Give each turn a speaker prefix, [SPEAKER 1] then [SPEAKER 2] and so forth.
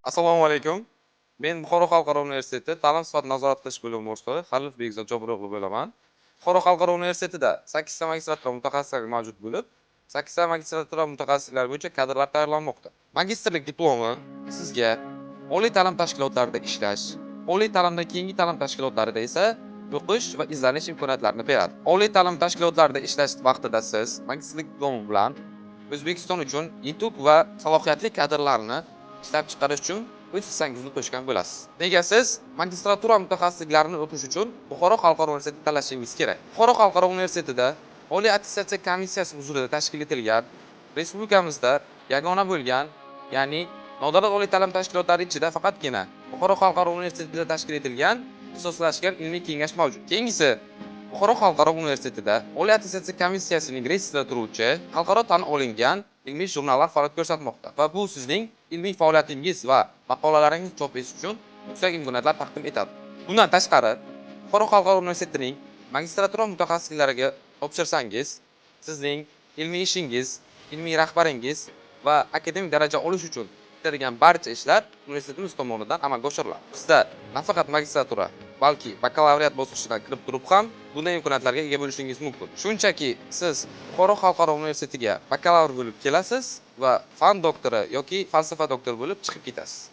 [SPEAKER 1] Assalomu alaykum. Men Buxoro xalqaro universiteti ta'lim sifat nazorat qilish bo'limi boshlig'i Xalil Bekzod Jobro'g'li bo'laman. Buxoro xalqaro universitetida 8 ta magistratura mutaxassisligi mavjud bo'lib, 8 ta magistratura mutaxassislari bo'yicha kadrlar tayyorlanmoqda. Magistrlik diplomi sizga oliy ta'lim tashkilotlarida ishlash, oliy ta'limdan keyingi ta'lim tashkilotlarida esa o'qish va izlanish imkoniyatlarini beradi. Oliy ta'lim tashkilotlarida ishlash vaqtida siz magistrlik diplomi bilan O'zbekiston uchun yutuq va salohiyatli kadrlarni ishlab chiqarish uchun o'z hissangizni qo'shgan bo'lasiz. Nega siz magistratura mutaxassisliklarini o'qish uchun Buxoro xalqaro universitetini tanlashingiz kerak? Buxoro xalqaro universitetida Oliy attestatsiya komissiyasi huzurida tashkil etilgan respublikamizda yagona bo'lgan, ya'ni nodavlat oliy ta'lim tashkilotlari ichida faqatgina Buxoro xalqaro universitetida tashkil etilgan ixtisoslashgan ilmiy kengash mavjud. Keyingisi Buxoro xalqaro universitetida Oliy attestatsiya komissiyasining reyestrida turuvchi xalqaro tan olingan ilmiy jurnallar faoliyat ko'rsatmoqda va bu sizning ilmiy faoliyatingiz va maqolalaringizni chop etish uchun yuksak imkoniyatlar taqdim etadi. Bundan tashqari, Buxoro xalqaro universitetining magistratura mutaxassisliklariga topshirsangiz, sizning ilmiy ishingiz, ilmiy rahbaringiz va akademik daraja olish uchun ketadigan barcha ishlar universitetimiz tomonidan amalga oshiriladi. Bizda nafaqat magistratura, balki bakalavriat bosqichidan kirib turib ham bunday imkoniyatlarga ega bo'lishingiz mumkin. Shunchaki siz Buxoro xalqaro universitetiga bakalavr bo'lib kelasiz va fan doktori yoki falsafa doktori bo'lib chiqib ketasiz.